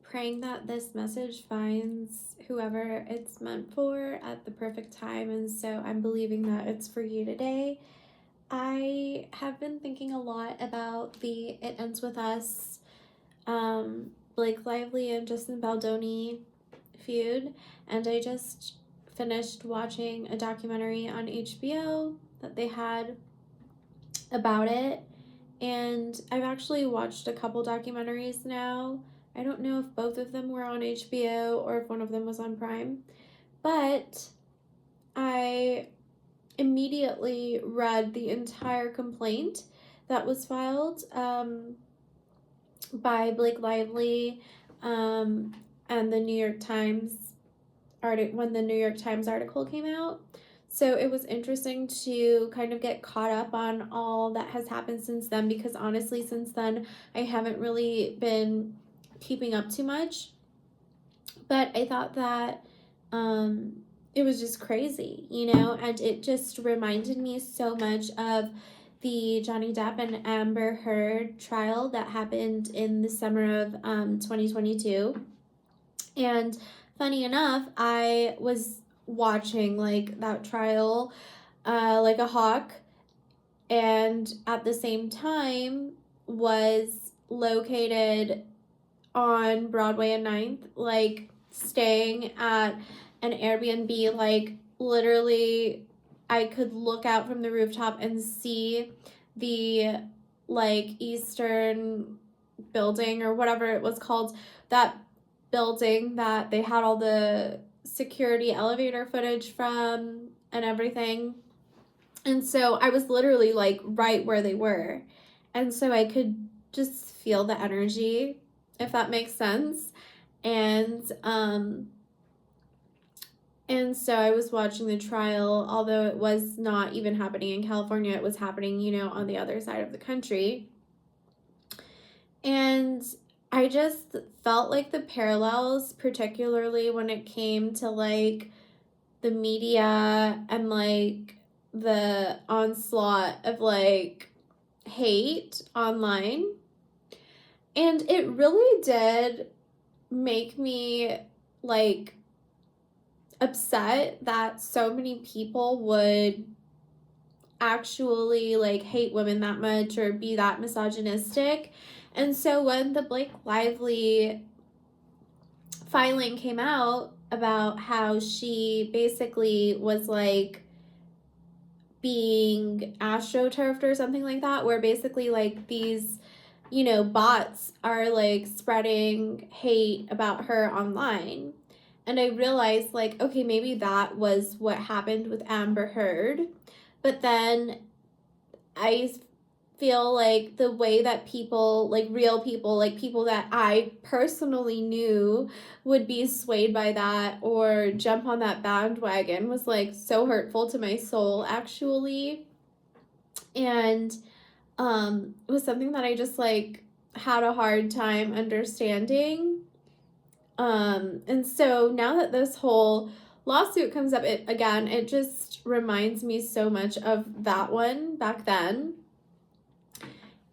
praying that this message finds whoever it's meant for at the perfect time, and so I'm believing that it's for you today. I have been thinking a lot about the It Ends With Us, Blake Lively and Justin Baldoni feud, and I just finished watching a documentary on HBO that they had about it, and I've actually watched a couple documentaries now. I don't know if both of them were on HBO or if one of them was on Prime, but I immediately read the entire complaint that was filed by Blake Lively and the New York Times when the New York Times article came out. So it was interesting to kind of get caught up on all that has happened since then, because honestly, since then, I haven't really been keeping up too much. But I thought that it was just crazy, and it just reminded me so much of the Johnny Depp and Amber Heard trial that happened in the summer of 2022. And funny enough, I was watching that trial like a hawk, and at the same time was located on Broadway and 9th, staying at an Airbnb. Literally I could look out from the rooftop and see the Eastern building or whatever it was called, that building that they had all the security elevator footage from and everything. And so I was literally right where they were, and so I could just feel the energy, if that makes sense. And so I was watching the trial, although it was not even happening in California. It was happening, on the other side of the country. And I just felt the parallels, particularly when it came to the media and the onslaught of hate online. And it really did make me upset that so many people would actually hate women that much or be that misogynistic. And so when the Blake Lively filing came out about how she basically was being astroturfed or something like that, where basically these bots are spreading hate about her online, and I realized okay, maybe that was what happened with Amber Heard. But then I feel the way that people, real people, people that I personally knew, would be swayed by that or jump on that bandwagon was so hurtful to my soul, actually. And it was something that I just had a hard time understanding. And so now that this whole lawsuit comes up again, it just reminds me so much of that one back then.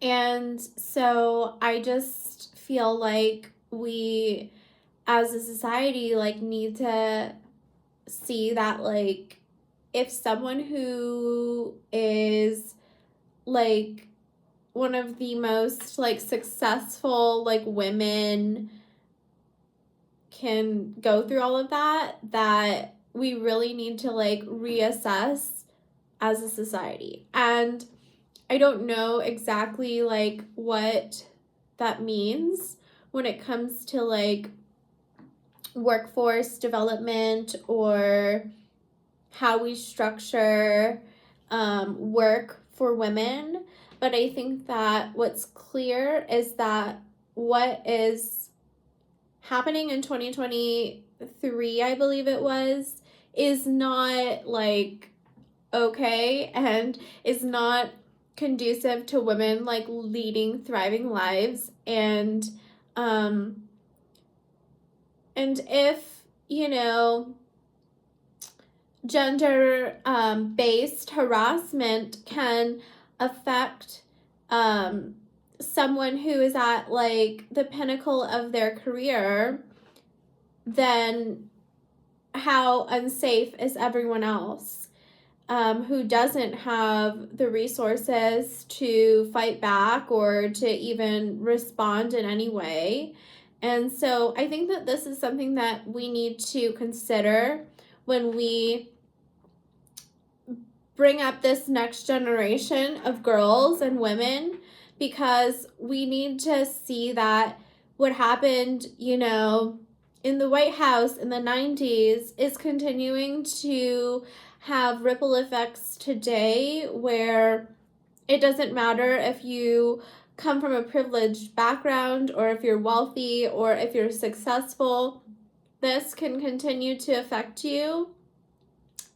And so I just feel we as a society need to see that if someone who is one of the most successful women can go through all of that we really need to reassess as a society. And I don't know exactly what that means when it comes to workforce development or how we structure work for women. But I think that what's clear is that what is happening in 2023, I believe it was, is not okay, and is not conducive to women leading thriving lives. And if gender based harassment can affect someone who is at like the pinnacle of their career, then how unsafe is everyone else who doesn't have the resources to fight back or to even respond in any way. And so I think that this is something that we need to consider when we bring up this next generation of girls and women, because we need to see that what happened, in the White House in the 90s is continuing to have ripple effects today, where it doesn't matter if you come from a privileged background or if you're wealthy or if you're successful. This can continue to affect you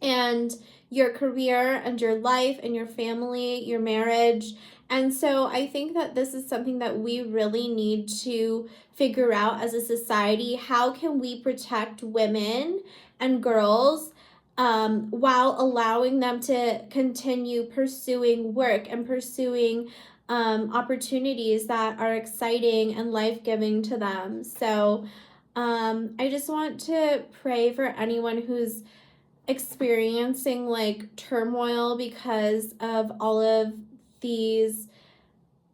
and your career and your life and your family, your marriage. And so I think that this is something that we really need to figure out as a society. How can we protect women and girls while allowing them to continue pursuing work and pursuing opportunities that are exciting and life-giving to them? So I just want to pray for anyone who's experiencing like turmoil because of all of these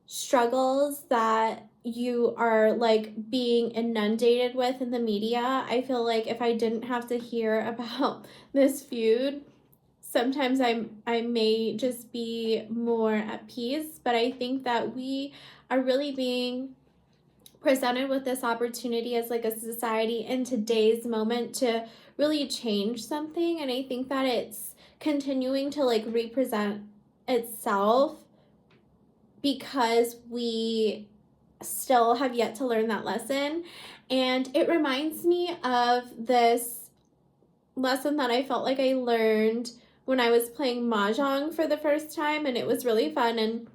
struggles that you are like being inundated with in the media. I feel like if I didn't have to hear about this feud, sometimes I may just be more at peace. But I think that we are really being presented with this opportunity as like a society in today's moment to really change something. And I think that it's continuing to like represent itself because we still have yet to learn that lesson. And it reminds me of this lesson that I felt like I learned when I was playing Mahjong for the first time, and it was really fun. And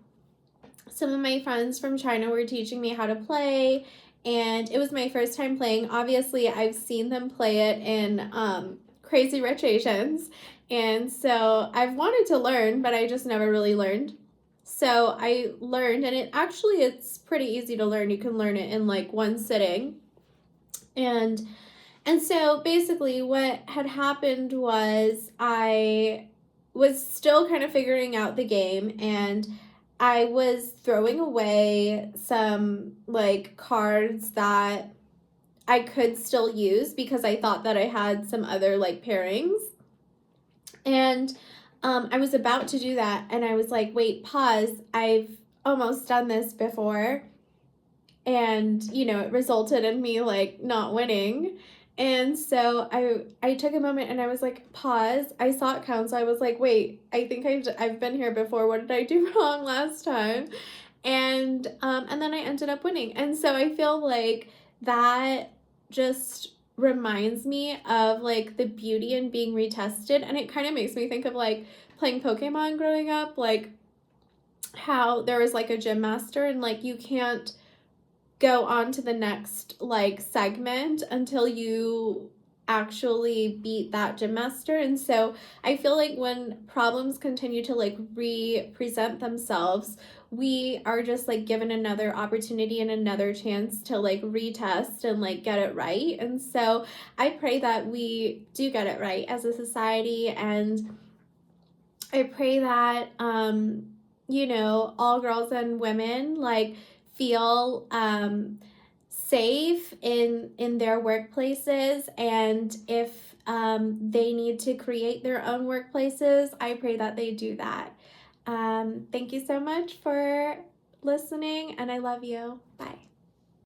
some of my friends from China were teaching me how to play, and it was my first time playing. Obviously, I've seen them play it in Crazy Rich Asians, and so I've wanted to learn, but I just never really learned. So I learned, and it's pretty easy to learn. You can learn it in like one sitting. And so basically what had happened was I was still kind of figuring out the game, and I was throwing away some like cards that I could still use because I thought that I had some other like pairings. And I was about to do that, and I was like, wait, pause. I've almost done this before. And, it resulted in me like not winning. And so I took a moment and I was like, pause. I saw it count, so I was like, wait, I think I've been here before. What did I do wrong last time? And then I ended up winning. And so I feel like that just reminds me of like the beauty in being retested, and it kind of makes me think of like playing Pokemon growing up, like how there was like a gym master, and like you can't go on to the next like segment until you actually beat that gym master. And so I feel like when problems continue to like re-present themselves, we are just like given another opportunity and another chance to like retest and like get it right. And so I pray that we do get it right as a society, and I pray that all girls and women like feel safe in their workplaces, and if they need to create their own workplaces, I pray that they do that. Thank you so much for listening, and I love you. Bye.